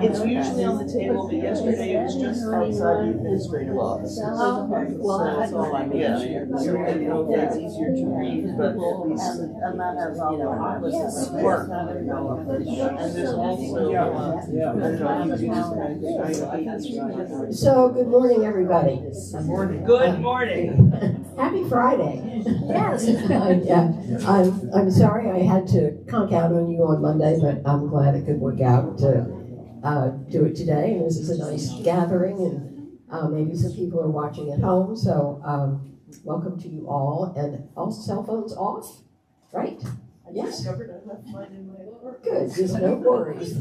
It's usually on the table, but yesterday it was just outside the administrative office. Well, that's all I mean. Yeah, so I don't know if that's easier to read, but at least, And that has all the support. And there's also, So, good morning, everybody. Good morning. Happy Friday. Yes. I'm sorry I had to conk out on you on Monday, but I'm glad it could work out to do it today. And this is a nice gathering, and maybe some people are watching at home. So, welcome to you all. And all cell phones off, right? Yes. I left mine in my car. Good. There's no worries.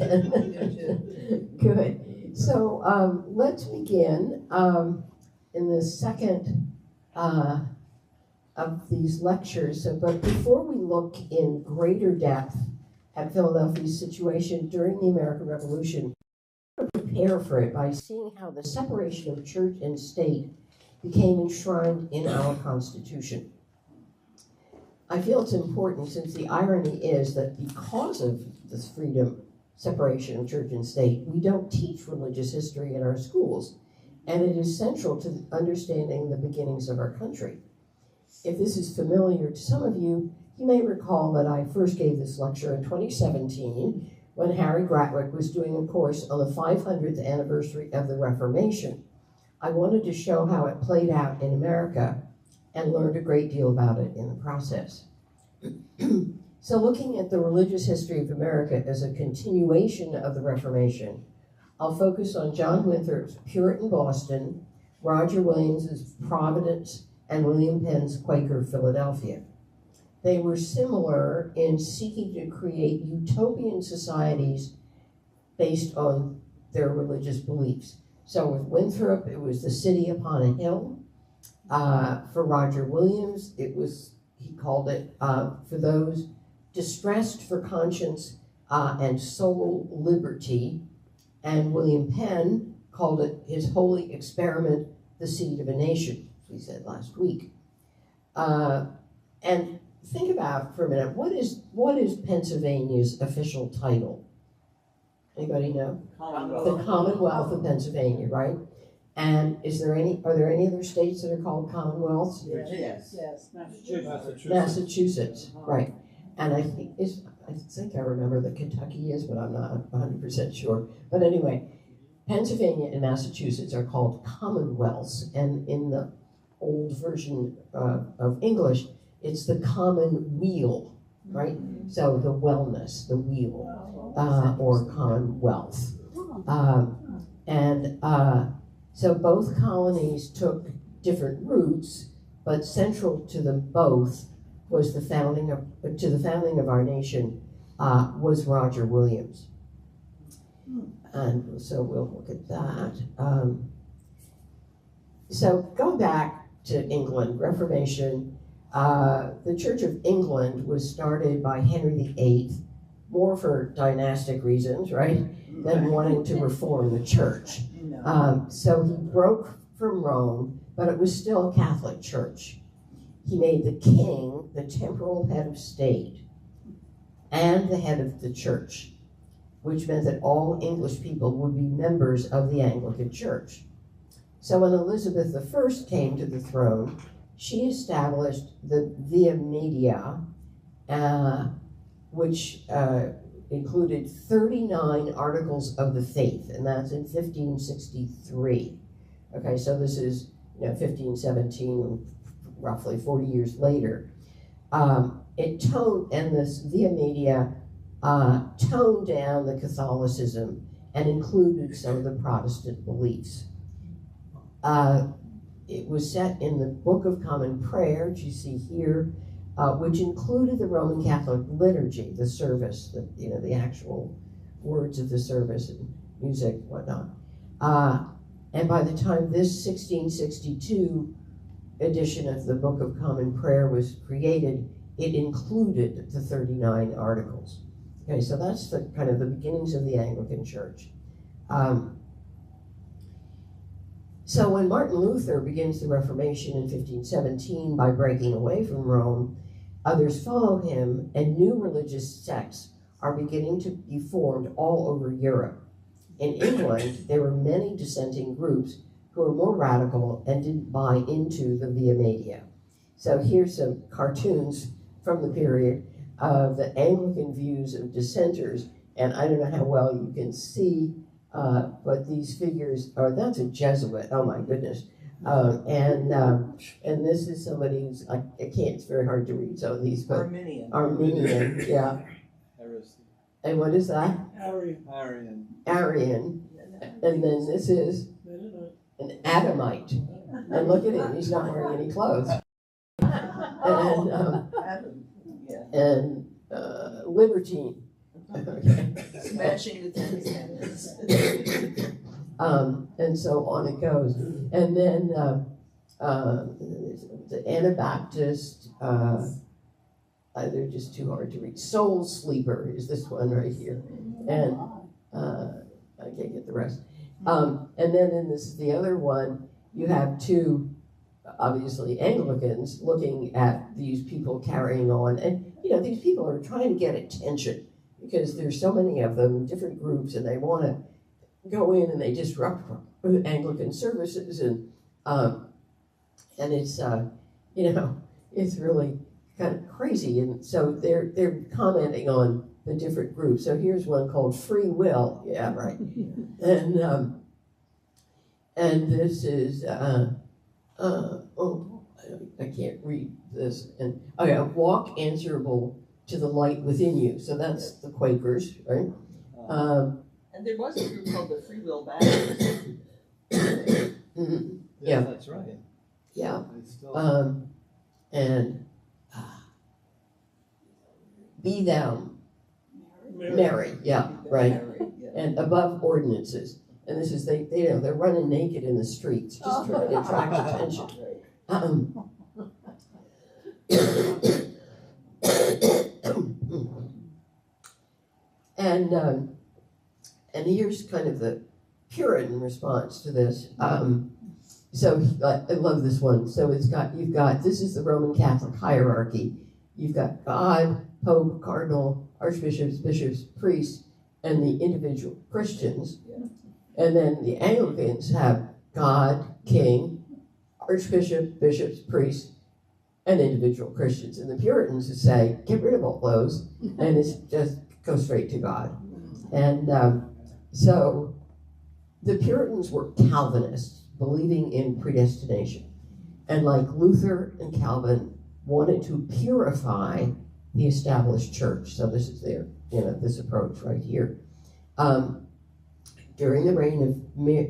Good. So let's begin in the second of these lectures. So, but before we look in greater depth at Philadelphia's situation during the American Revolution, we're going to prepare for it by seeing how the separation of church and state became enshrined in our Constitution. I feel it's important, since the irony is that because of this freedom, separation of church and state, we don't teach religious history in our schools, and it is central to understanding the beginnings of our country. If this is familiar to some of you, you may recall that I first gave this lecture in 2017 when Harry Gratwick was doing a course on the 500th anniversary of the Reformation. I wanted to show how it played out in America and learned a great deal about it in the process. So looking at the religious history of America as a continuation of the Reformation, I'll focus on John Winthrop's Puritan Boston, Roger Williams's Providence, and William Penn's Quaker Philadelphia. They were similar in seeking to create utopian societies based on their religious beliefs. So with Winthrop, it was the city upon a hill. For Roger Williams, he called it, for those distressed for conscience and soul liberty. And William Penn called it his holy experiment, the seed of a nation, as we said last week. And think about for a minute, what is Pennsylvania's official title? Anybody know? The Commonwealth of Pennsylvania, right? And are there any other states that are called Commonwealths? Yes. Massachusetts, right. And I think I remember that Kentucky is, but I'm not 100% sure. But anyway, Pennsylvania and Massachusetts are called Commonwealths, and in the old version of English, it's the common weal, right? So the wellness, the weal, or commonwealth. So both colonies took different routes, but central to them both was the founding of our nation was Roger Williams. And so we'll look at that. So going back to England, Reformation, the Church of England was started by Henry VIII, more for dynastic reasons, right, than wanting to reform the church. So he broke from Rome, but it was still a Catholic church. He made the king the temporal head of state and the head of the church, which meant that all English people would be members of the Anglican Church. So when Elizabeth I came to the throne, she established the Via Media, which included 39 articles of the faith, and that's in 1563. Okay, so this is 1517, roughly 40 years later. This Via Media toned down the Catholicism and included some of the Protestant beliefs. It was set in the Book of Common Prayer, which you see here, which included the Roman Catholic liturgy, the service, the actual words of the service and music, whatnot. And by the time this 1662 edition of the Book of Common Prayer was created, it included the 39 articles. Okay, so that's the kind of the beginnings of the Anglican Church. So when Martin Luther begins the Reformation in 1517 by breaking away from Rome, others follow him, and new religious sects are beginning to be formed all over Europe. In England, there were many dissenting groups who were more radical and didn't buy into the Via Media. So here's some cartoons from the period of the Anglican views of dissenters, and I don't know how well you can see, but these figures are, that's a Jesuit, oh my goodness. And this is somebody who's, I can't, it's very hard to read some of these, but Arminian, yeah. Heresy. And what is that? Arian. Arian. And then this is an Adamite. And look at him, he's not wearing any clothes. And libertine. Okay. Smashing the Ten Commandments. And so on it goes. And then the Anabaptist, they're just too hard to read. Soul Sleeper is this one right here. And I can't get the rest. And then in this, the other one, you have two, obviously, Anglicans looking at these people carrying on. And, you know, these people are trying to get attention because there's so many of them, different groups, and they want to go in and they disrupt Anglican services. And it's, you know, it's really kind of crazy. And so they're commenting on the different groups. So here's one called Free Will. Yeah, right. And this is, I can't read this. And oh yeah, walk answerable to the light within you. So that's the Quakers, right? And there was a group called the Free Will Baptists. Mm-hmm. Yeah, Yeah. that's right. Yeah. It's still, And be thou Mary. Yeah, right. And above ordinances. And this is they you know they're running naked in the streets, just trying to attract attention. And here's kind of the Puritan response to this. So I love this one. So you've got this is the Roman Catholic hierarchy. You've got God, Pope, Cardinal, Archbishops, Bishops, Priests, and the individual Christians. And then the Anglicans have God, King, Archbishop, Bishops, Priests, and individual Christians. And the Puritans would say, get rid of all those, and it's just go straight to God. And so the Puritans were Calvinists, believing in predestination. And like Luther and Calvin, wanted to purify the established church. So this is their, this approach right here. During the reign of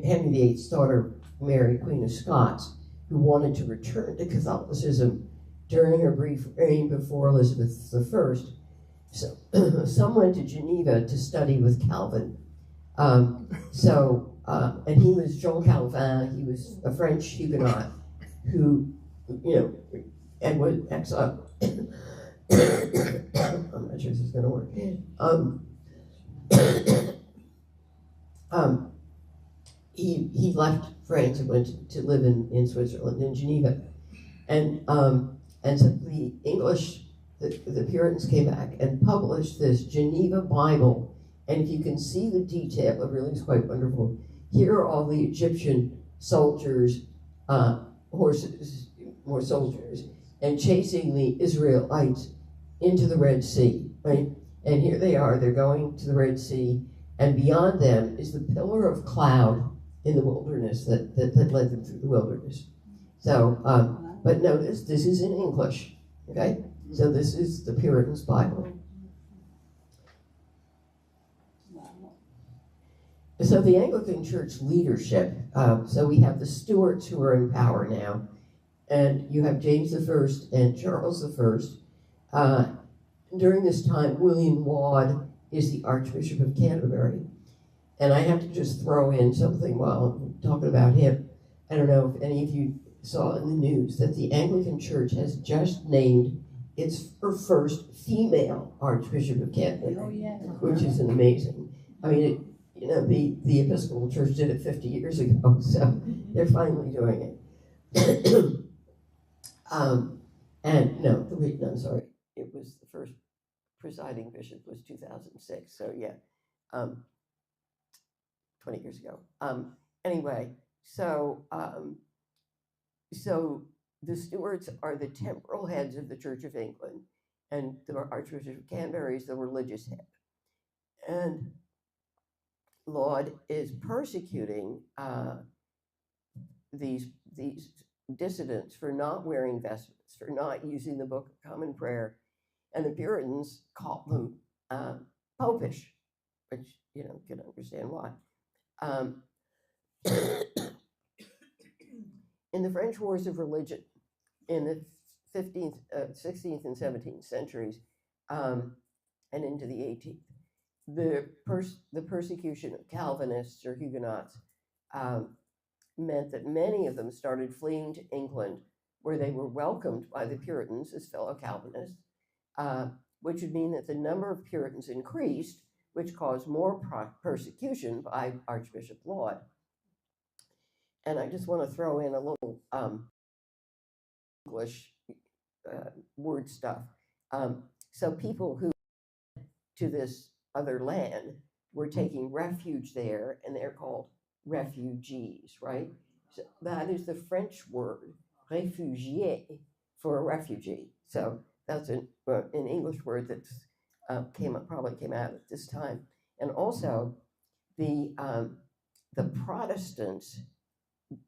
Henry VIII's daughter, Mary, Queen of Scots, who wanted to return to Catholicism during her brief reign before Elizabeth I, so some went to Geneva to study with Calvin. And he was Jean Calvin. He was a French Huguenot who, and was exiled. I'm not sure this is going to work. He left France and went to live in Switzerland, in Geneva. And so the English, the Puritans came back and published this Geneva Bible. And if you can see the detail, it really is quite wonderful. Here are all the Egyptian soldiers, horses, more soldiers, and chasing the Israelites into the Red Sea, right? And here they are, they're going to the Red Sea, and beyond them is the pillar of cloud in the wilderness that led them through the wilderness. So, but notice, this is in English, okay? So this is the Puritans' Bible. So the Anglican Church leadership, so we have the Stuarts who are in power now, and you have James I and Charles I. During this time, William Laud is the Archbishop of Canterbury. And I have to just throw in something while I'm talking about him. I don't know if any of you saw in the news that the Anglican Church has just named her first female Archbishop of Canterbury, which is an amazing. I mean, the Episcopal Church did it 50 years ago, so they're finally doing it. It was the first presiding bishop was 2006. So yeah, 20 years ago. Anyway, so the stewards are the temporal heads of the Church of England, and the Archbishop of Canterbury is the religious head. And Laud is persecuting these dissidents for not wearing vestments, for not using the Book of Common Prayer, and the Puritans call them popish, which can understand why. In the French Wars of Religion, in the 15th, 16th, and 17th centuries, and into the 18th, the persecution of Calvinists or Huguenots meant that many of them started fleeing to England, where they were welcomed by the Puritans as fellow Calvinists, which would mean that the number of Puritans increased, which caused more persecution by Archbishop Laud. And I just want to throw in a little English word stuff. So people who to this other land were taking refuge there, and they're called refugees, right? So that is the French word, réfugié, for a refugee. So that's an English word that's probably came out at this time. And also, the Protestants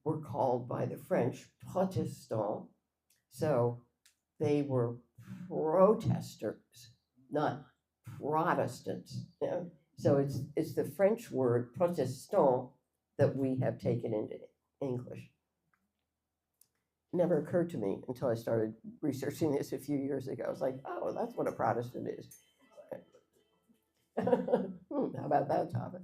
were called by the French Protestants. So they were protesters, not Protestants. So it's the French word Protestant that we have taken into English. Never occurred to me until I started researching this a few years ago. I was like, oh, that's what a Protestant is. How about that topic?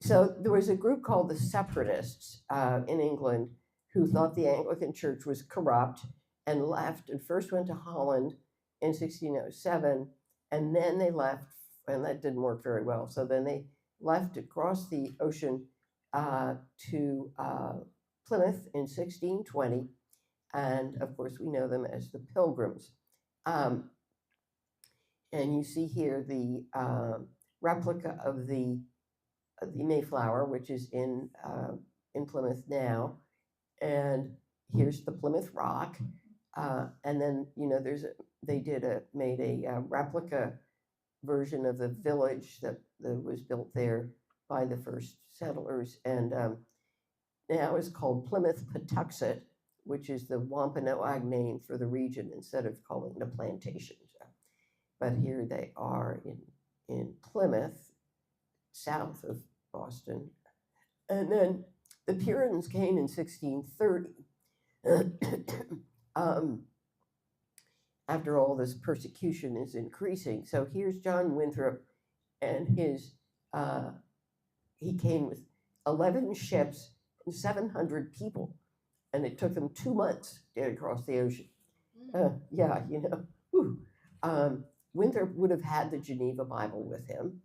So there was a group called the Separatists in England who thought the Anglican Church was corrupt and left, and first went to Holland in 1607, and then they left, and that didn't work very well. So then they left across the ocean to Plymouth in 1620, and of course we know them as the Pilgrims. And you see here the replica of the Mayflower, which is in Plymouth now, and here's the Plymouth Rock, and then made a replica version of the village that was built there by the first settlers, and now is called Plymouth Patuxet, which is the Wampanoag name for the region instead of calling it a plantation. But here they are in Plymouth, south of Boston. And then the Puritans came in 1630. After all this persecution is increasing. So here's John Winthrop, and he came with 11 ships and 700 people, and it took them 2 months to get across the ocean. Winthrop would have had the Geneva Bible with him,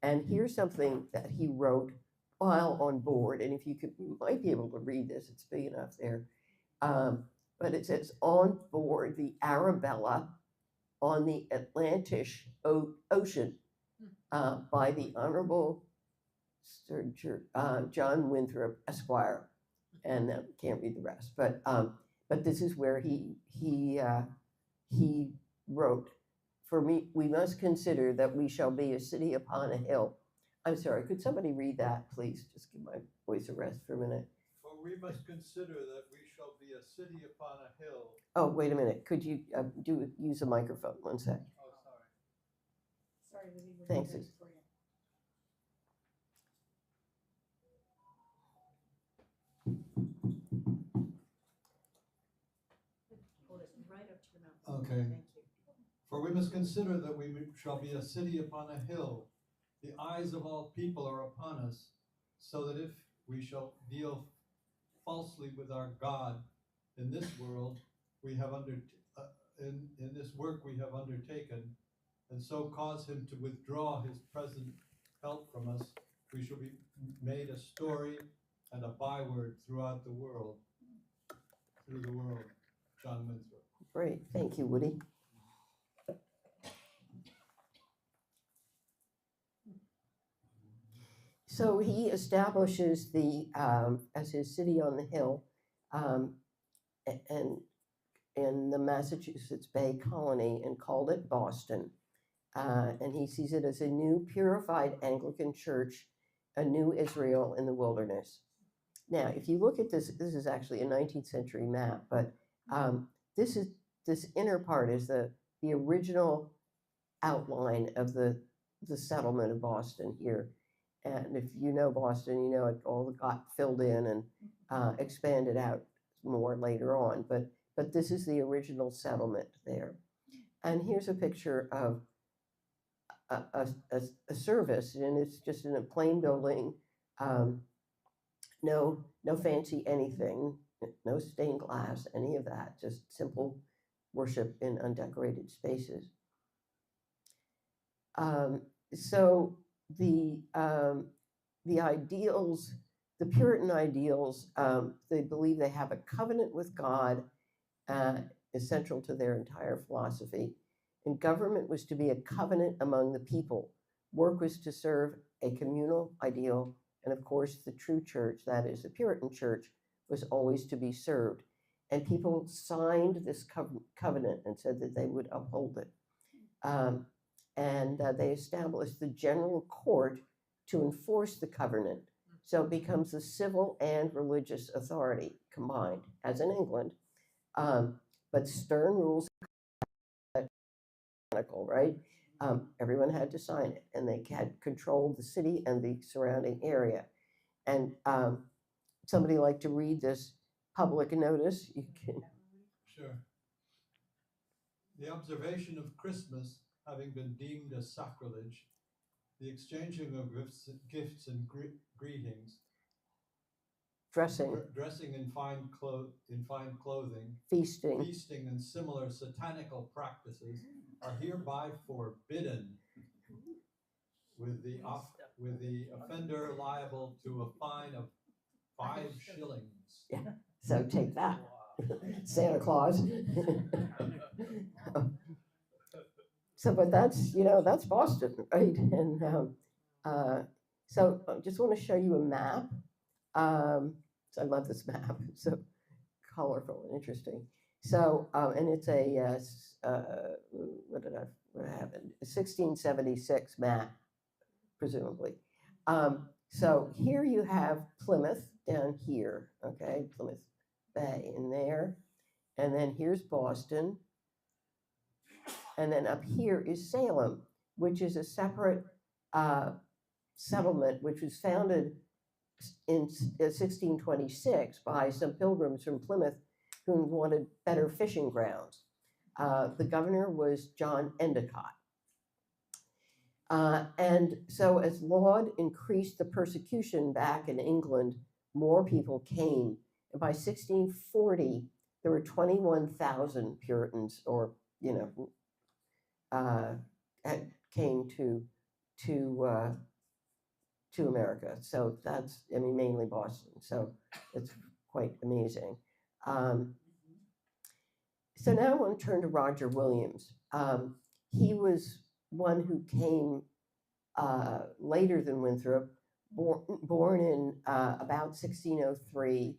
and here's something that he wrote while on board, and if you might be able to read this, it's big enough there. But it says, on board the Arabella on the Atlantic Ocean by the Honorable Sir John Winthrop, Esquire. And can't read the rest, but this is where he wrote, "For me, we must consider that we shall be a city upon a hill." I'm sorry, could somebody read that, please? Just give my voice a rest for a minute. For we must consider that we shall be a city upon a hill. Oh, wait a minute. Could you use a microphone? One sec. Oh, sorry. Sorry, Libby, we're Thanks. ready for you. Hold it right up to your mouth. Okay. Thank you. For we must consider that we shall be a city upon a hill. The eyes of all people are upon us, so that if we shall deal falsely with our God in this world, we have in this work we have undertaken, and so cause him to withdraw his present help from us, we shall be made a story and a byword throughout the world. Through the world. John Winthrop. Great. Thank you, Woody. So he establishes the as his city on the hill, um, and in the Massachusetts Bay Colony, and called it Boston. And he sees it as a new purified Anglican church, a new Israel in the wilderness. Now, if you look at this, this is actually a 19th century map, but this is this inner part is the original outline of the settlement of Boston here. And if you know Boston, you know it all got filled in and expanded out more later on. But this is the original settlement there. And here's a picture of a service, and it's just in a plain building, no fancy anything, no stained glass, any of that, just simple worship in undecorated spaces. So the ideals, the Puritan ideals, they believe they have a covenant with God, essential to their entire philosophy. And government was to be a covenant among the people. Work was to serve a communal ideal. And of course, the true church, that is the Puritan church, was always to be served. And people signed this covenant and said that they would uphold it. And they established the general court to enforce the covenant. So it becomes the civil and religious authority combined, as in England. But stern rules, right? Everyone had to sign it, and they had control of the city and the surrounding area. And somebody like to read this public notice? You can. Sure. The observation of Christmas having been deemed a sacrilege, the exchanging of gifts and greetings, dressing in fine clothing, feasting, and similar satanical practices are hereby forbidden, with the offender liable to a fine of 5 shillings. Yeah. So take that, Santa Claus. So, but that's that's Boston, right? And so I just want to show you a map. So I love this map. It's so colorful and interesting. So, and it's a what happened? A 1676 map, presumably. So here you have Plymouth down here, okay, Plymouth Bay in there, and then here's Boston, and then up here is Salem, which is a separate settlement, which was founded in 1626 by some pilgrims from Plymouth who wanted better fishing grounds. The governor was John Endicott. And so as Laud increased the persecution back in England, more people came. And by 1640, there were 21,000 Puritans, or, came to America. So that's, mainly Boston. So it's quite amazing. So now I want to turn to Roger Williams. He was one who came later than Winthrop, born in about 1603.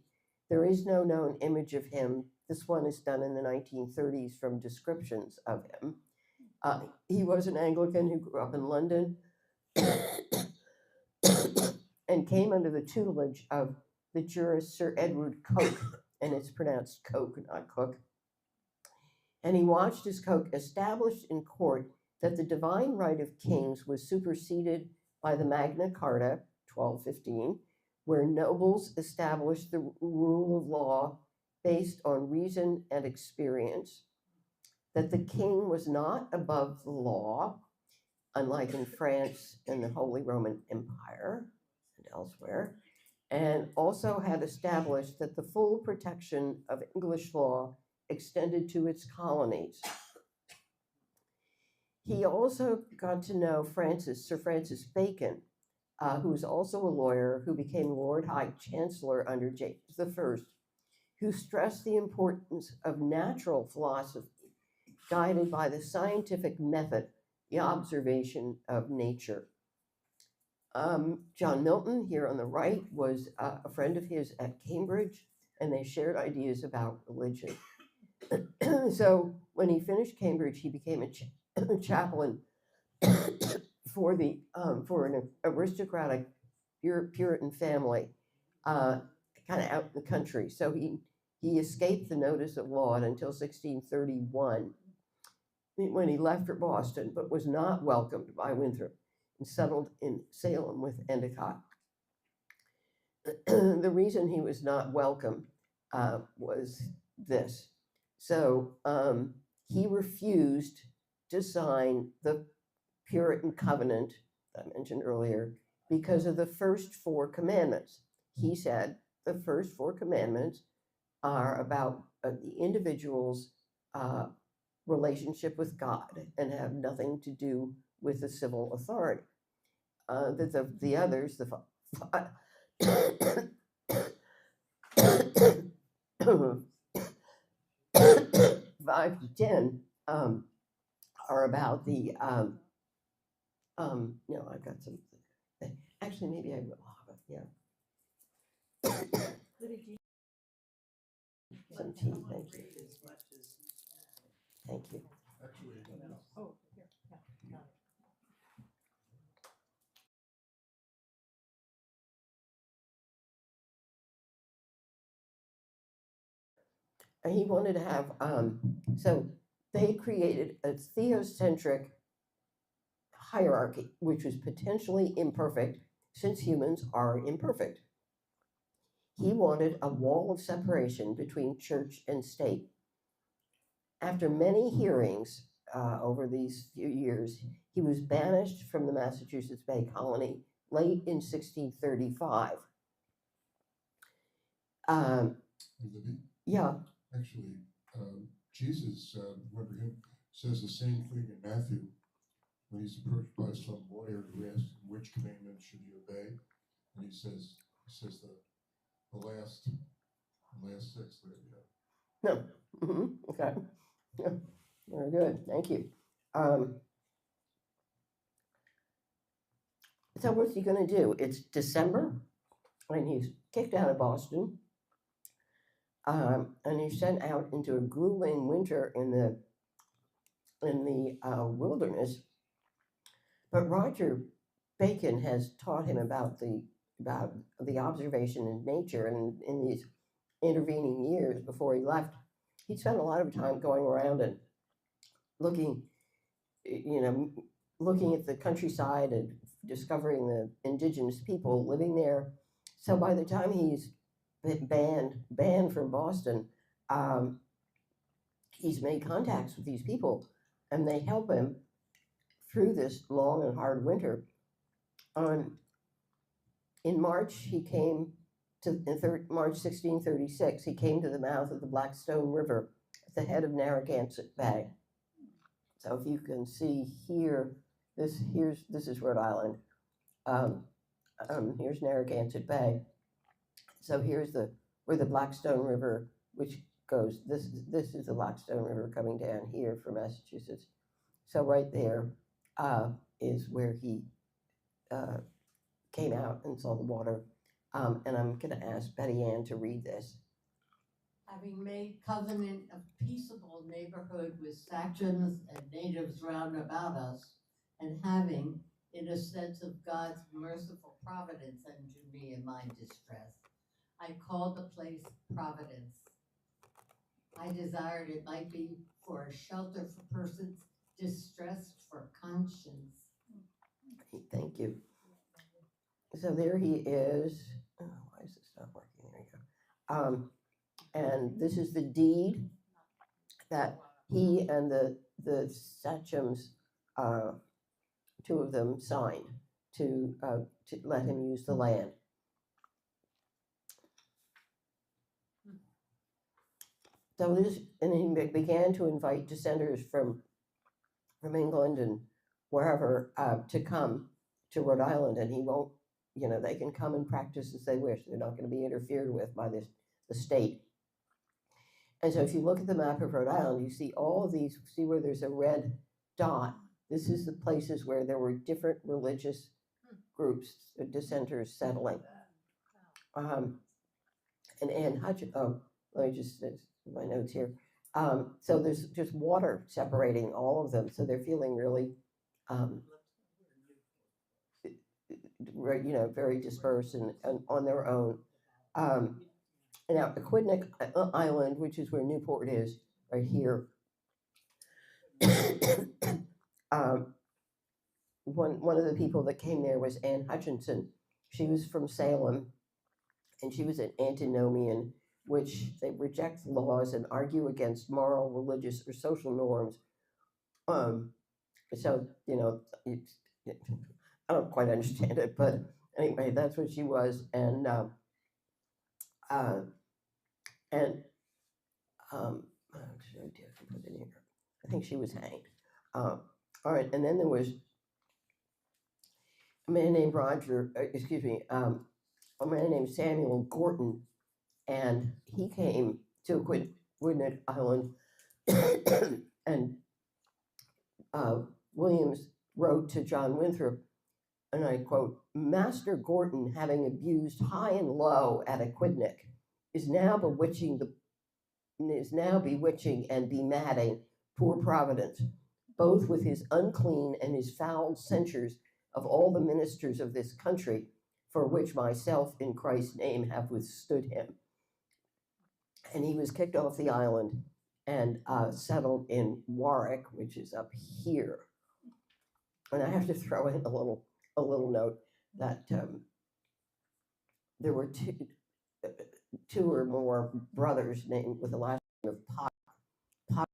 There is no known image of him. This one is done in the 1930s from descriptions of him. He was an Anglican who grew up in London and came under the tutelage of the jurist Sir Edward Coke, and it's pronounced Coke, not Cook. And he watched as Coke established in court that the divine right of kings was superseded by the Magna Carta, 1215, where nobles established the rule of law based on reason and experience, that the king was not above the law, unlike in France and the Holy Roman Empire and elsewhere, and also had established that the full protection of English law extended to its colonies. He also got to know Sir Francis Bacon, who was also a lawyer, who became Lord High Chancellor under James I, who stressed the importance of natural philosophy, guided by the scientific method, the observation of nature. John Milton, here on the right, was a friend of his at Cambridge, and they shared ideas about religion. So when he finished Cambridge, he became a chaplain for an aristocratic Puritan family, kind of out in the country. So he escaped the notice of law until 1631, when he left for Boston, but was not welcomed by Winthrop and settled in Salem with Endicott. The reason he was not welcome was this. So he refused to sign the Puritan covenant that I mentioned earlier because of the first 4 commandments. He said the first 4 commandments are about the individual's relationship with God and have nothing to do with the civil authority. The others, the 5 to 10, are about the no, I've got some. Actually, maybe I will. Yeah. Some tea. Thank you. Thank you. Oh, here, yeah, got it. And he wanted to have so they created a theocentric hierarchy, which was potentially imperfect since humans are imperfect. He wanted a wall of separation between church and state. After many hearings over these few years, he was banished from the Massachusetts Bay Colony late in 1635. Libby, Yeah, actually, Jesus, remember him, says the same thing in Matthew when he's approached by some lawyer who asks him which commandment should he obey, and he says the last 6 there. Yeah. no, okay, yeah. Very good, thank you. So what's he going to do? It's December, and he's kicked out of Boston, and he's sent out into a grueling winter in the wilderness. But Roger Bacon has taught him about the observation in nature, and in these intervening years before he left, he spent a lot of time going around and looking at the countryside and discovering the indigenous people living there. So by the time he's banned from Boston, he's made contacts with these people, and they help him through this long and hard winter. In March, he came to March 1636. He came to the mouth of the Blackstone River at the head of Narragansett Bay. So if you can see here, this is Rhode Island. Here's Narragansett Bay. So here's where the Blackstone River, which goes. This is the Blackstone River coming down here from Massachusetts. So right there is where he came out and saw the water. And I'm going to ask Betty Ann to read this. Having made covenant of peaceable neighborhood with Sachems and natives round about us, and having, in a sense of God's merciful providence unto me in my distress, I called the place Providence. I desired it might be for a shelter for persons distressed for conscience. Thank you. So there he is. Oh, why is this not working? There you go. And this is the deed that he and the Sachems, 2 of them, signed to let him use the land. So and he began to invite dissenters from England and wherever to come to Rhode Island, and he won't. They can come and practice as they wish. They're not going to be interfered with by the state. And so if you look at the map of Rhode Island, you see all of these, see where there's a red dot. This is the places where there were different religious groups, dissenters settling. And Anne Hutchins, oh, let me just, my notes here. So there's just water separating all of them, so they're feeling really, very dispersed and on their own. Now, Aquidneck Island, which is where Newport is, right here. One of the people that came there was Anne Hutchinson. She was from Salem, and she was an antinomian, which they reject laws and argue against moral, religious, or social norms. So, I don't quite understand it, but anyway, that's what she was. And actually, I did put it in here. I think she was hanged. All right, and then there was a man named a man named Samuel Gorton, and he came to Aquidneck Island, and Williams wrote to John Winthrop, and I quote, "Master Gorton, having abused high and low at Aquidneck, is now bewitching and bemadding poor Providence, both with his unclean and his foul censures of all the ministers of this country, for which myself in Christ's name have withstood him." And he was kicked off the island and settled in Warwick, which is up here. And I have to throw in a little note that there were two or more brothers named with the last name of Potter,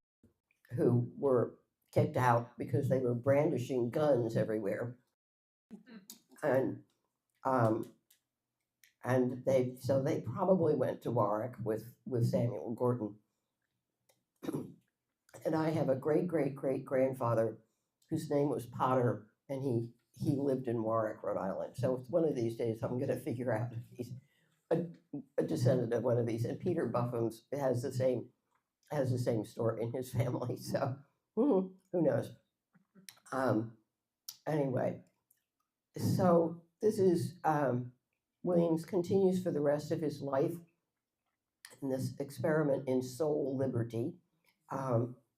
who were kicked out because they were brandishing guns everywhere, and they probably went to Warwick with Samuel Gorton. And I have a great grandfather whose name was Potter, and he lived in Warwick, Rhode Island. So one of these days I'm going to figure out if he's a descendant of one of these. And Peter Buffum's has the same story in his family. So who knows? Anyway, so this is Williams continues for the rest of his life in this experiment in soul liberty.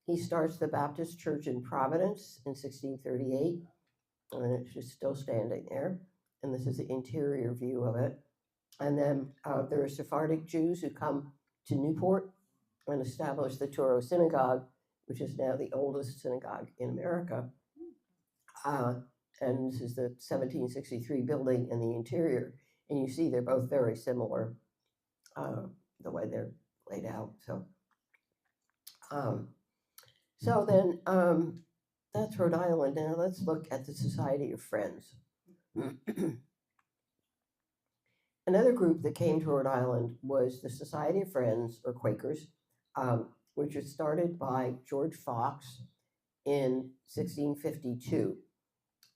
He starts the Baptist Church in Providence in 1638, and it's just still standing there. And this is the interior view of it. And then there are Sephardic Jews who come to Newport and establish the Toro Synagogue, which is now the oldest synagogue in America. And this is the 1763 building in the interior. And you see they're both very similar, the way they're laid out. So then that's Rhode Island. Now let's look at the Society of Friends. Another group that came to Rhode Island was the Society of Friends, or Quakers, which was started by George Fox in 1652.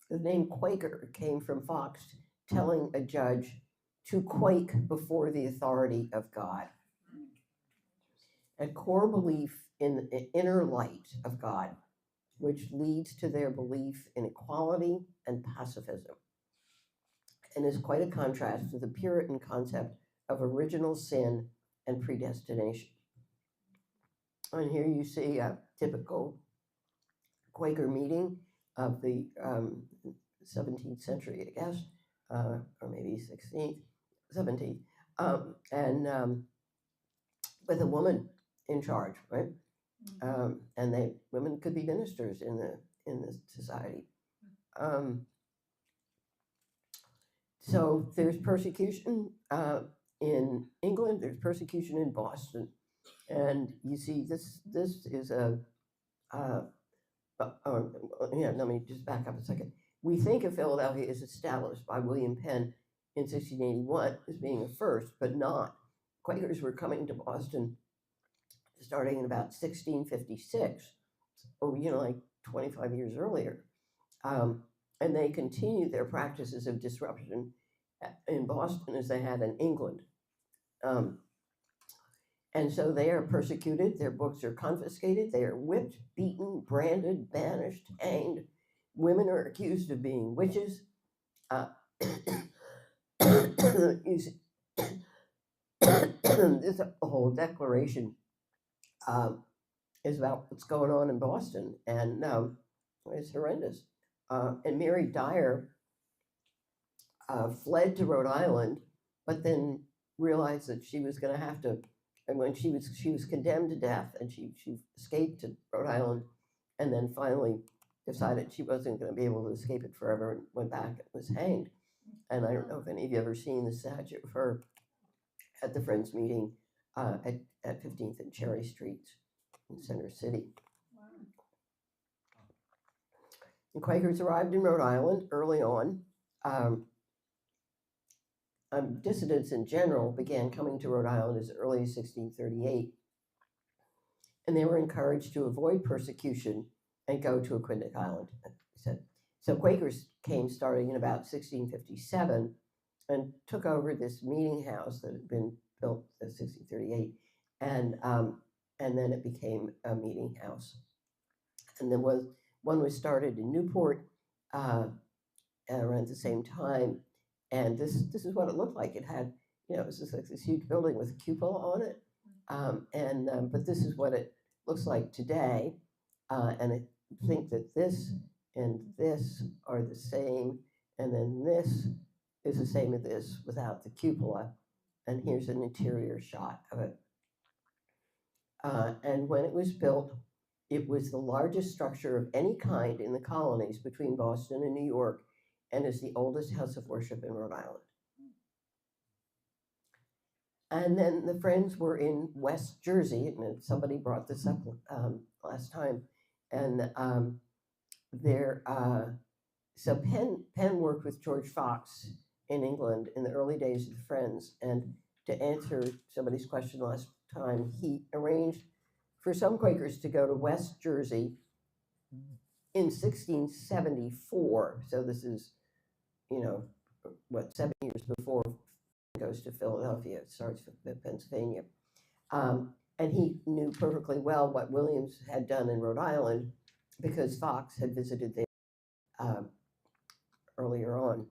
The name Quaker came from Fox telling a judge to quake before the authority of God. A core belief in the inner light of God, which leads to their belief in equality and pacifism, and is quite a contrast to the Puritan concept of original sin and predestination. And here you see a typical Quaker meeting of the 17th century, I guess, or maybe 16th, 17th, and with a woman in charge, right? And women could be ministers in the society. So there's persecution in England. There's persecution in Boston, and you see this is let me just back up a second. We think of Philadelphia as established by William Penn in 1681 as being a first, but not. Quakers were coming to Boston starting in about 1656, or like 25 years earlier. And they continued their practices of disruption in Boston as they had in England. And so they are persecuted, their books are confiscated, they are whipped, beaten, branded, banished, hanged. Women are accused of being witches. this whole declaration is about what's going on in Boston, and it's horrendous. And Mary Dyer fled to Rhode Island, but then realized that she was going to have to. And when she was condemned to death, and she escaped to Rhode Island, and then finally decided she wasn't going to be able to escape it forever, and went back and was hanged. And I don't know if any of you ever seen the statue of her at the Friends meeting at 15th and Cherry Street in Center City. The Quakers arrived in Rhode Island early on. Dissidents in general began coming to Rhode Island as early as 1638, and they were encouraged to avoid persecution and go to Aquidneck Island. So Quakers came starting in about 1657 and took over this meeting house that had been built in 1638, and then it became a meeting house. And then one was started in Newport around the same time, and this is what it looked like. It had, it was just like this huge building with a cupola on it, but this is what it looks like today, and I think that this and this are the same, and then this is the same as this without the cupola, and here's an interior shot of it. And when it was built, it was the largest structure of any kind in the colonies between Boston and New York, and is the oldest house of worship in Rhode Island. And then the Friends were in West Jersey, and somebody brought this up last time, and so Penn worked with George Fox in England in the early days of the Friends, and to answer somebody's question last time, he arranged for some Quakers to go to West Jersey in 1674. So this is, 7 years before it goes to Philadelphia. It starts with Pennsylvania. And he knew perfectly well what Williams had done in Rhode Island because Fox had visited there earlier on.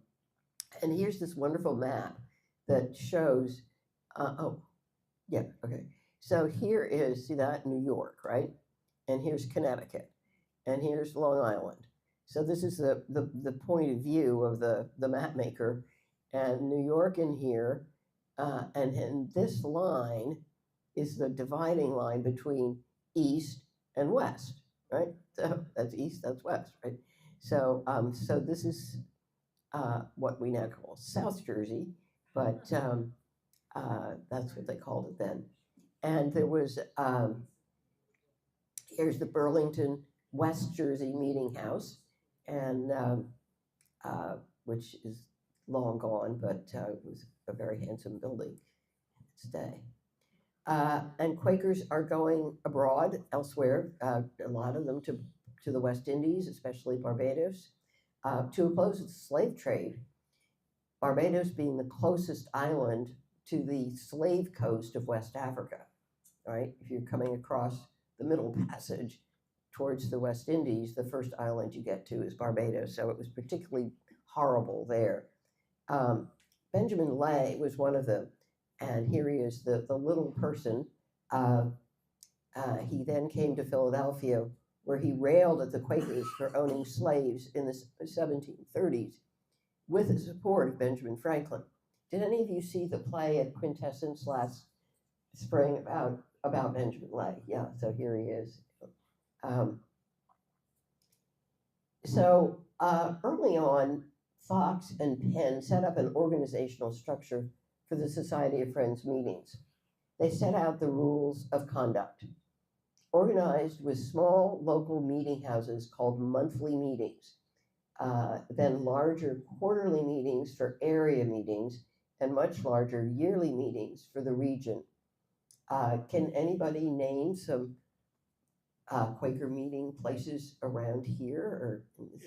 And here's this wonderful map that shows, So here is, see that, New York, right? And here's Connecticut, and here's Long Island. So this is the point of view of the map maker, and New York in here, and this line is the dividing line between east and west, right? So that's east, that's west, right? So so this is what we now call South Jersey, but that's what they called it then. And there was, here's the Burlington, West Jersey Meeting House, and which is long gone, but it was a very handsome building in its day. And Quakers are going abroad elsewhere, a lot of them to the West Indies, especially Barbados, to oppose the slave trade. Barbados being the closest island to the slave coast of West Africa, right? If you're coming across the Middle Passage towards the West Indies, the first island you get to is Barbados, so it was particularly horrible there. Benjamin Lay was one of them, and here he is, the little person. He then came to Philadelphia, where he railed at the Quakers for owning slaves in the 1730s, with the support of Benjamin Franklin. Did any of you see the play at Quintessence last spring about Benjamin Lay? Yeah, so here he is. Early on, Fox and Penn set up an organizational structure for the Society of Friends meetings. They set out the rules of conduct, organized with small local meeting houses called monthly meetings, then larger quarterly meetings for area meetings, and much larger yearly meetings for the region. Can anybody name some Quaker meeting places around here? Or Plymouth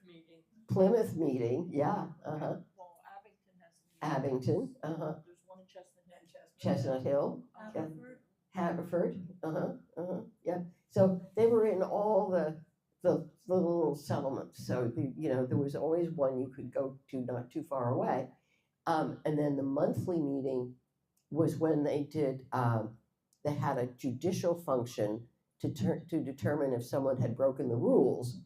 meeting. Plymouth meeting, yeah. Well, Abington has a meeting. Abington, There's one in Chestnut. Chestnut Hill, Haverford. Haverford, yeah. So they were in all the the little settlements. So, there was always one you could go to not too far away. And then the monthly meeting was when they had a judicial function to determine if someone had broken the rules.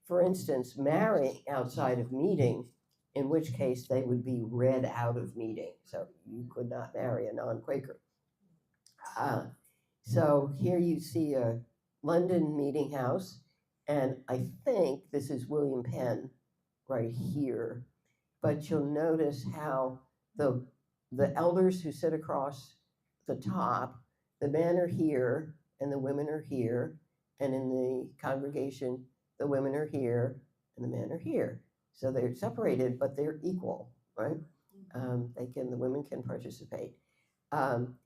For instance, marrying outside of meeting, in which case they would be read out of meeting. So you could not marry a non-Quaker. So here you see a London meeting house, and I think this is William Penn right here. But you'll notice how the elders who sit across the top, the men are here and the women are here, and in the congregation, the women are here and the men are here. So they're separated, but they're equal, right? The women can participate.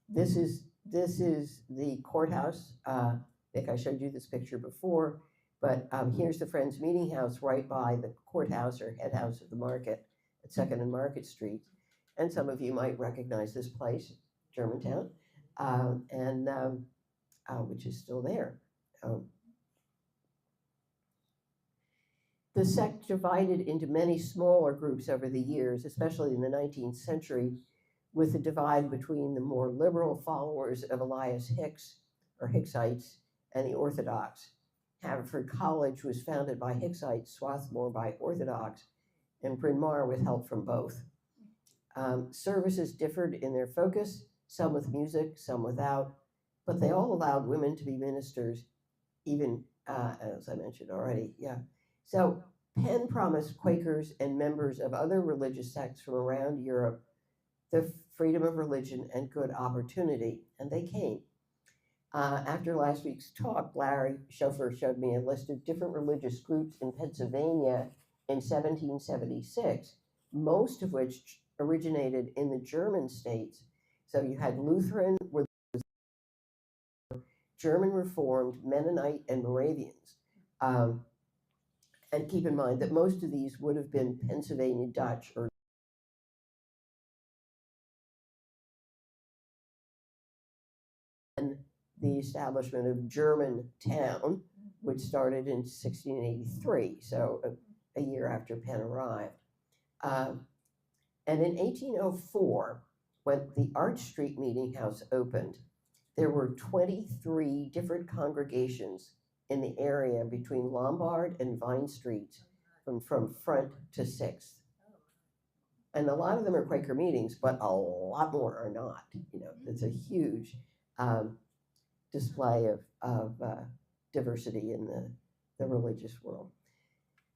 This is the courthouse. I think I showed you this picture before, but here's the Friends Meeting House right by the courthouse or head house of the market at 2nd and Market Street. And some of you might recognize this place, Germantown, which is still there. The sect divided into many smaller groups over the years, especially in the 19th century, with the divide between the more liberal followers of Elias Hicks, or Hicksites, and the Orthodox. Haverford College was founded by Hicksites, Swarthmore by Orthodox, and Bryn Mawr with help from both. Services differed in their focus, some with music, some without, but they all allowed women to be ministers, even, as I mentioned already, yeah. So Penn promised Quakers and members of other religious sects from around Europe the freedom of religion and good opportunity, and they came. After last week's talk, Larry Schofer showed me a list of different religious groups in Pennsylvania in 1776, most of which originated in the German states. So you had Lutheran, where German Reformed, Mennonite, and Moravians. And keep in mind that most of these would have been Pennsylvania Dutch or the establishment of Germantown, which started in 1683, so a year after Penn arrived. And in 1804, when the Arch Street Meeting House opened, there were 23 different congregations in the area between Lombard and Vine Streets from Front to 6th. And a lot of them are Quaker meetings, but a lot more are not. It's a huge display of diversity in the religious world.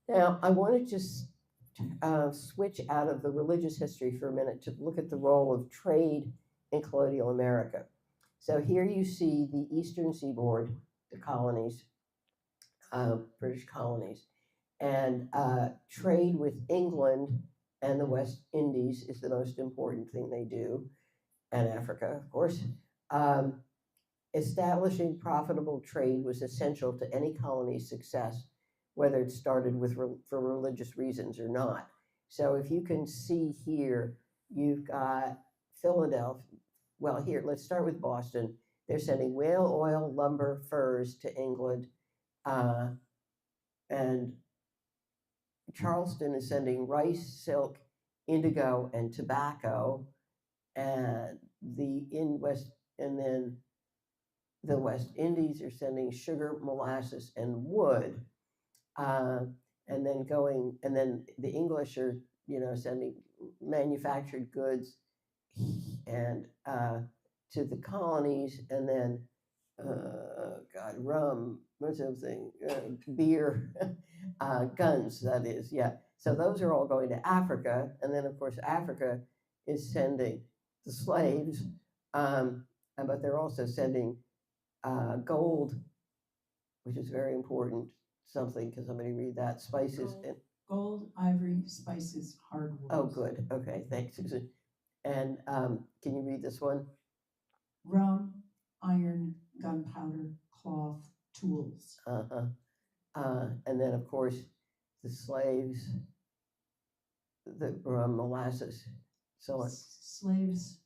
Now, I want to just switch out of the religious history for a minute to look at the role of trade in colonial America. So here you see the Eastern Seaboard, the colonies, British colonies, and trade with England and the West Indies is the most important thing they do, and Africa, of course. Establishing profitable trade was essential to any colony's success, whether it started for religious reasons or not. So if you can see here, you've got Philadelphia. Well, here, let's start with Boston. They're sending whale oil, lumber, furs to England. And Charleston is sending rice, silk, indigo, and tobacco. And then the West Indies are sending sugar, molasses, and wood. And then the English are, sending manufactured goods and to the colonies, and then rum, what's the other thing? Beer, guns, that is, yeah. So those are all going to Africa, and then of course Africa is sending the slaves, but they're also sending gold, which is very important. Something, can somebody read that? Spices and gold, ivory, spices, hardwoods. Oh, good. Okay, thanks, Susan. And can you read this one? Rum, iron, gunpowder, cloth, tools. And then, of course, the slaves, the molasses, so on. Slaves,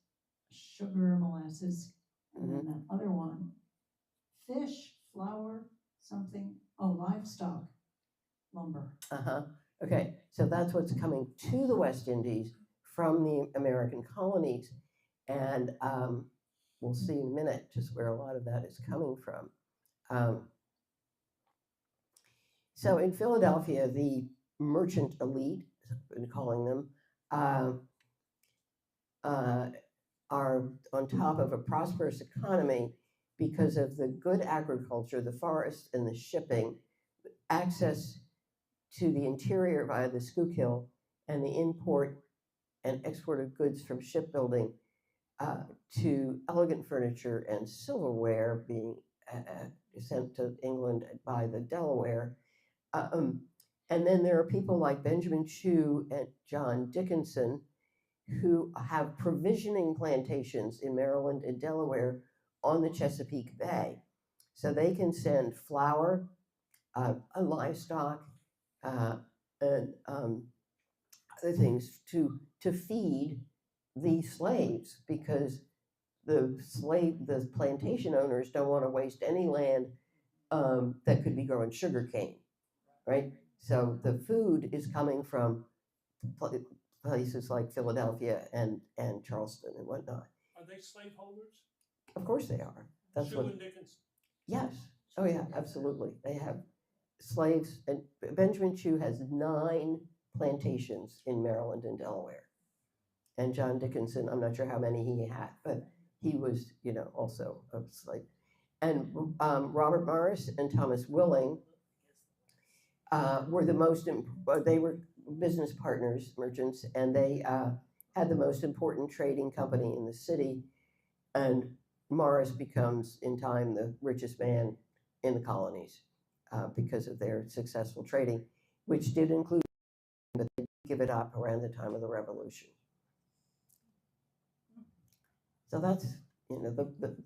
sugar, molasses, and then that other one, fish, flour, something, oh, livestock, lumber. Okay, so that's what's coming to the West Indies from the American colonies. And we'll see in a minute just where a lot of that is coming from. So in Philadelphia, the merchant elite, as I've been calling them, are on top of a prosperous economy because of the good agriculture, the forest, and the shipping, access to the interior via the Schuylkill, and the import and export of goods from shipbuilding to elegant furniture and silverware being sent to England by the Delaware. And then there are people like Benjamin Chew and John Dickinson who have provisioning plantations in Maryland and Delaware on the Chesapeake Bay. So they can send flour, livestock, and other things to feed the slaves, because the plantation owners don't want to waste any land that could be growing sugarcane, right? So the food is coming from places like Philadelphia and Charleston and whatnot. Are they slaveholders? Of course they are. That's Chew what. and Dickinson. Yes. Oh yeah, absolutely. They have slaves, and Benjamin Chew has 9 plantations in Maryland and Delaware. And John Dickinson, I'm not sure how many he had, but he was, also a slave. And Robert Morris and Thomas Willing were they were business partners, merchants, and they had the most important trading company in the city. And Morris becomes, in time, the richest man in the colonies because of their successful trading, which did include, but they give it up around the time of the Revolution. So that's,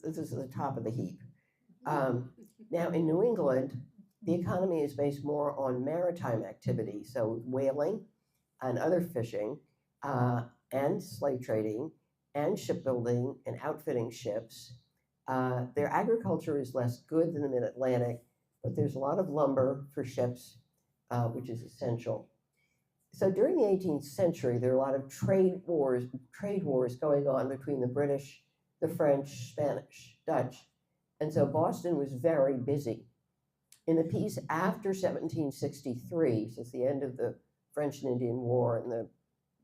this is the top of the heap. Now in New England, the economy is based more on maritime activity, so whaling and other fishing, and slave trading, and shipbuilding and outfitting ships. Their agriculture is less good than the Mid-Atlantic, but there's a lot of lumber for ships, which is essential. So during the 18th century, there are a lot of trade wars going on between the British, the French, Spanish, Dutch. And so Boston was very busy. In the peace after 1763, since the end of the French and Indian War and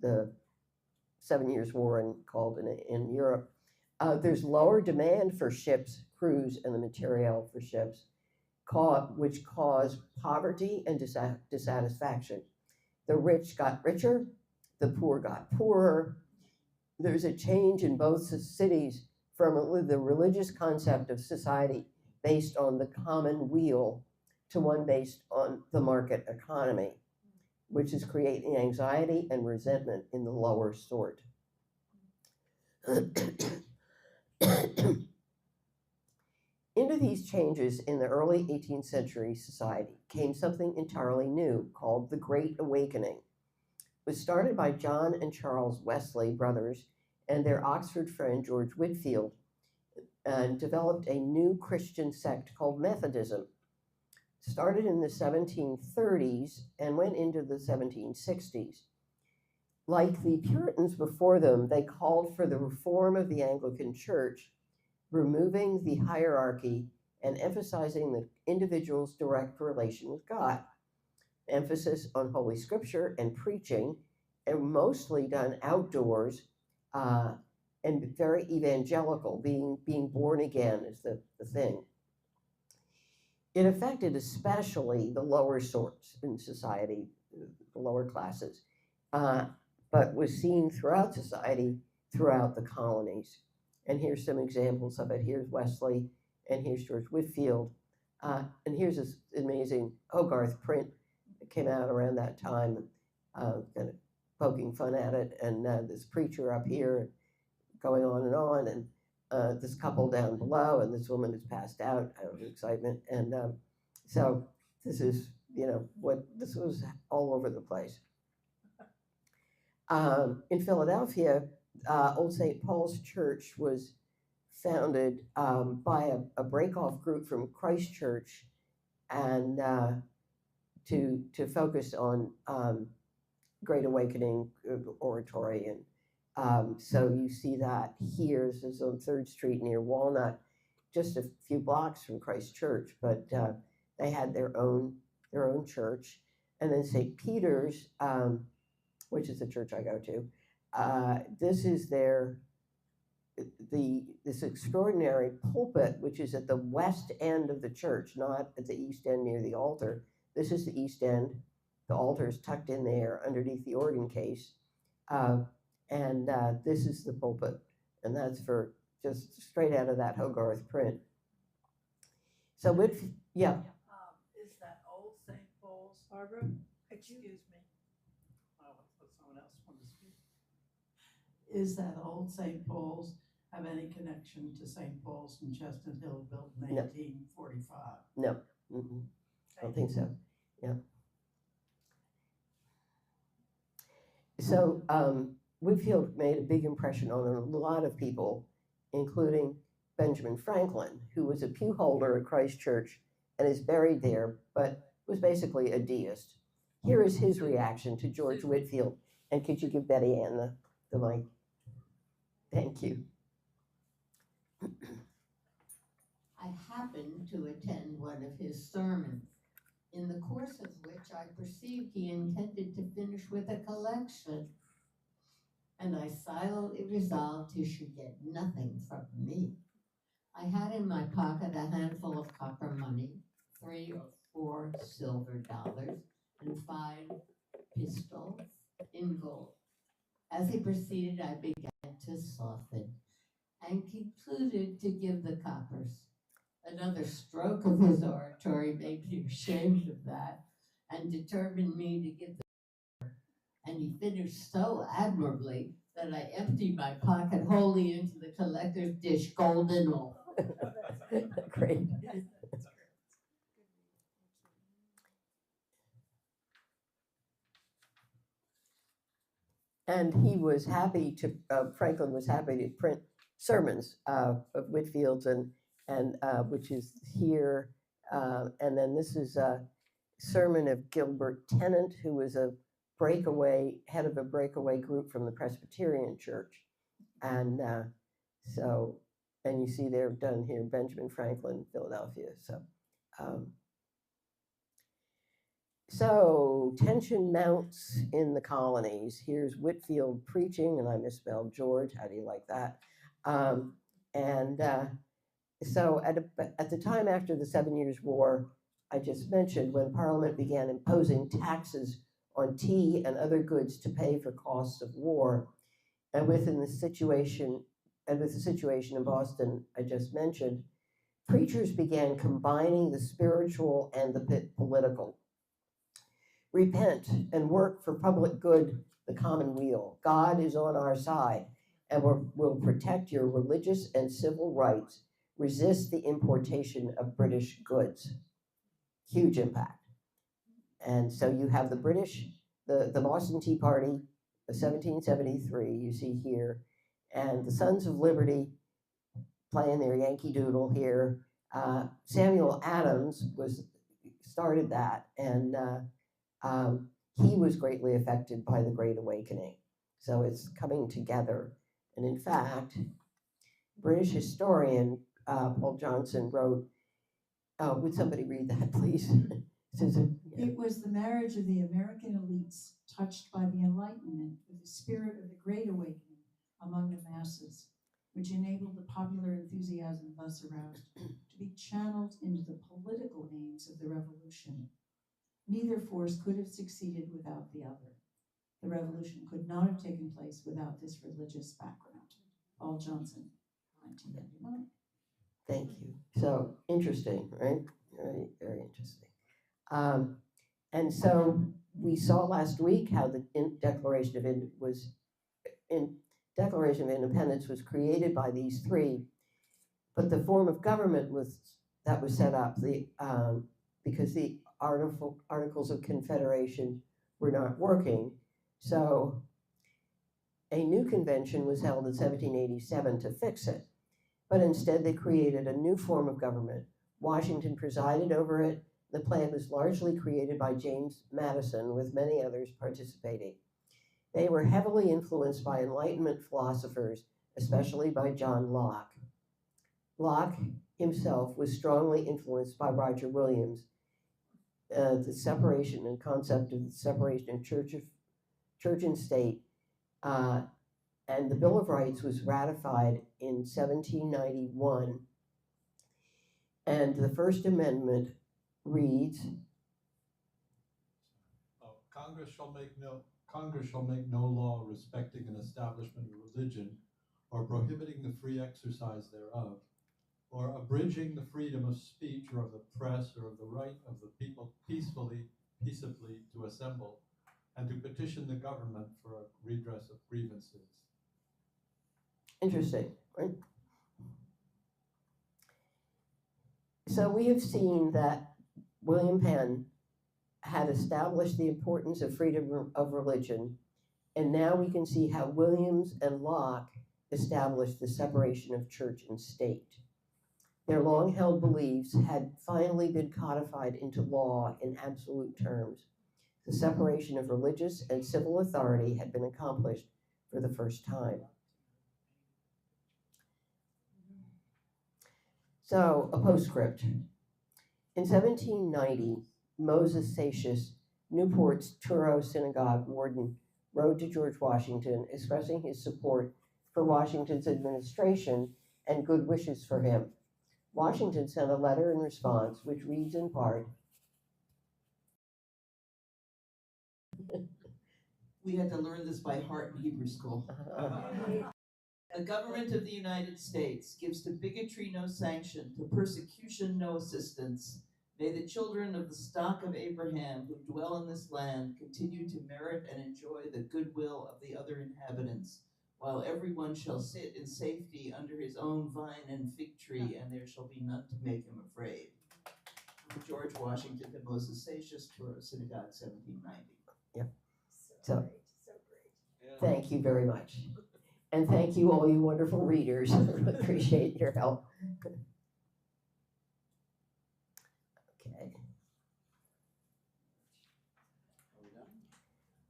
the 7 Years' War called in Europe, there's lower demand for ships, crews, and the material for ships, which cause poverty and dissatisfaction. The rich got richer, the poor got poorer. There's a change in both cities from the religious concept of society based on the common weal to one based on the market economy, which is creating anxiety and resentment in the lower sort. Into these changes in the early 18th century society came something entirely new called the Great Awakening. It was started by John and Charles Wesley brothers and their Oxford friend George Whitefield, and developed a new Christian sect called Methodism. Started in the 1730s and went into the 1760s. Like the Puritans before them, they called for the reform of the Anglican Church, removing the hierarchy and emphasizing the individual's direct relation with God. Emphasis on Holy Scripture and preaching, and mostly done outdoors, and very evangelical, being born again is the thing. It affected especially the lower sorts in society, the lower classes, but was seen throughout society, throughout the colonies. And here's some examples of it. Here's Wesley, and here's George Whitefield. And here's this amazing Hogarth print that came out around that time, kind of poking fun at it. And this preacher up here going on, and this couple down below, and this woman is passed out out of excitement. And so this is, this was all over the place. In Philadelphia, Old St. Paul's Church was founded by a break-off group from Christ Church and to focus on Great Awakening oratory. And so you see that here. This is on 3rd Street near Walnut, just a few blocks from Christ Church, but they had their own church. And then St. Peter's, which is the church I go to, this is this extraordinary pulpit, which is at the west end of the church, not at the east end near the altar. This is the east end. The altar is tucked in there underneath the organ case. And this is the pulpit. And that's for just straight out of that Hogarth print. So yeah. Is that old St. Paul's? Barbara, excuse me. Oh, let someone else want to speak. Is that old St. Paul's have any connection to St. Paul's in Chestnut Hill, built in No. 1845? No, I don't think so. Yeah. So Whitfield made a big impression on a lot of people, including Benjamin Franklin, who was a pew holder at Christ Church and is buried there, but was basically a deist. Here is his reaction to George Whitfield. And could you give Betty Ann the mic? Thank you. I happened to attend one of his sermons, in the course of which I perceived he intended to finish with a collection, and I silently resolved he should get nothing from me. I had in my pocket a handful of copper money, 3 or 4 silver dollars, and 5 pistols in gold. As he proceeded, I began to soften and concluded to give the coppers. Another stroke of his oratory made me ashamed of that and determined me to give the and he finished so admirably that I emptied my pocket wholly into the collector's dish, gold and all. Great. And he was happy to, Franklin was happy to print sermons of Whitfield's, and which is here. And then this is a sermon of Gilbert Tennant, who was a head of a breakaway group from the Presbyterian Church. And and you see they're done here, Benjamin Franklin, Philadelphia. So tension mounts in the colonies. Here's Whitfield preaching, and I misspelled George. How do you like that? So at the time after the 7 Years' War, I just mentioned, when Parliament began imposing taxes on tea and other goods to pay for costs of war, and with the situation in Boston I just mentioned, preachers began combining the spiritual and the political. Repent and work for public good, the common weal. God is on our side and will protect your religious and civil rights. Resist the importation of British goods. Huge impact. And so you have the British, the Boston Tea Party of 1773, you see here, and the Sons of Liberty playing their Yankee Doodle here. Samuel Adams started that, and he was greatly affected by the Great Awakening. So it's coming together. And in fact, British historian Paul Johnson wrote, would somebody read that, please? Susan? Yeah. It was the marriage of the American elites, touched by the Enlightenment with the spirit of the Great Awakening among the masses, which enabled the popular enthusiasm thus aroused to be channeled into the political aims of the revolution. Neither force could have succeeded without the other. The revolution could not have taken place without this religious background. Paul Johnson, 1999. Thank you. So interesting, right? Very, very interesting. And so we saw last week how the Declaration of Independence was created by these three, but the form of government was set up because the Articles of Confederation were not working. So a new convention was held in 1787 to fix it, but instead they created a new form of government. Washington presided over it, The plan was largely created by James Madison, with many others participating. They were heavily influenced by Enlightenment philosophers, especially by John Locke. Locke himself was strongly influenced by Roger Williams. The separation and concept of the separation of church and state, and the Bill of Rights was ratified in 1791, and the First Amendment reads, Congress shall make no law respecting an establishment of religion, or prohibiting the free exercise thereof, or abridging the freedom of speech or of the press, or of the right of the people peaceably to assemble, and to petition the government for a redress of grievances. Interesting, right? So we have seen that William Penn had established the importance of freedom of religion, and now we can see how Williams and Locke established the separation of church and state. Their long-held beliefs had finally been codified into law in absolute terms. The separation of religious and civil authority had been accomplished for the first time. So, a postscript. In 1790, Moses Seixas, Newport's Truro Synagogue warden, wrote to George Washington expressing his support for Washington's administration and good wishes for him. Washington sent a letter in response, which reads in part, We had to learn this by heart in Hebrew school. The government of the United States gives to bigotry no sanction, to persecution no assistance. May the children of the stock of Abraham who dwell in this land continue to merit and enjoy the goodwill of the other inhabitants, while everyone shall sit in safety under his own vine and fig tree, and there shall be none to make him afraid. George Washington to Moses Seixas, Truro Synagogue, 1790. Yep. So So- great, so great. thank you very much. And thank you, all you wonderful readers. Appreciate your help. Okay. Okay.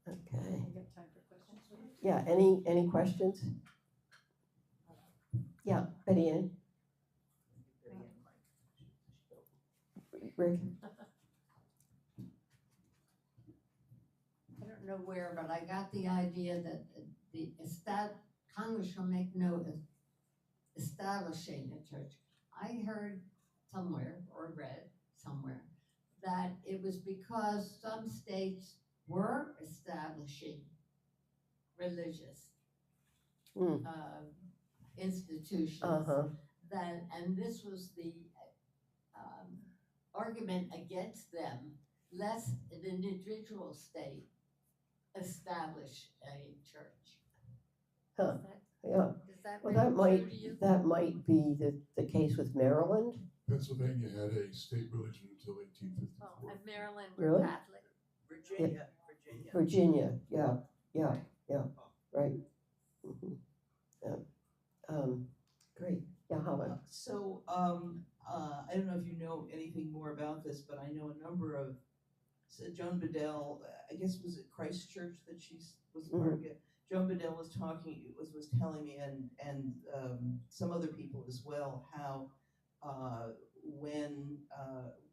We got time for questions? Yeah, any questions? Yeah, Betty Ann? Rick? I don't know where, but I got the idea that Congress shall make no establishing a church. I heard somewhere, or read somewhere, that it was because some states were establishing religious Mm. institutions. Uh-huh. And this was the argument against them, lest an individual state establish a church. Huh. Does that- Yeah. Does that Well, ring true to you? that might be the case with Maryland. Pennsylvania had a state religion until Oh, 1854. and Maryland Really? Catholic. Virginia. Virginia, yeah, right. Mhm. Yeah. Great. Yeah, Howard. So, I don't know if you know anything more about this, but I know a number of, so Joan Bedell, I guess was it Christ Church that was a part of it? Joan Bedell was telling me, and some other people as well, how when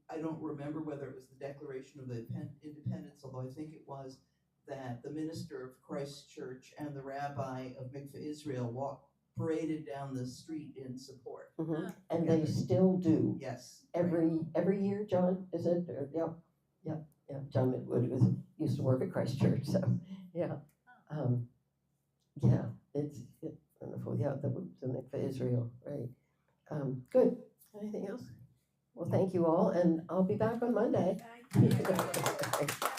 I don't remember whether it was the Declaration of the Independence, although I think it was, that the minister of Christ Church and the rabbi of Mikveh Israel paraded down the street in support. Mhm. And they still do. Yes. Every year, John, is it? Or, yeah. John Midwood used to work at Christ Church, so yeah. It's wonderful. Yeah, the Mikveh Israel, right? Good. Anything else? Well, thank you all, and I'll be back on Monday. Thank you.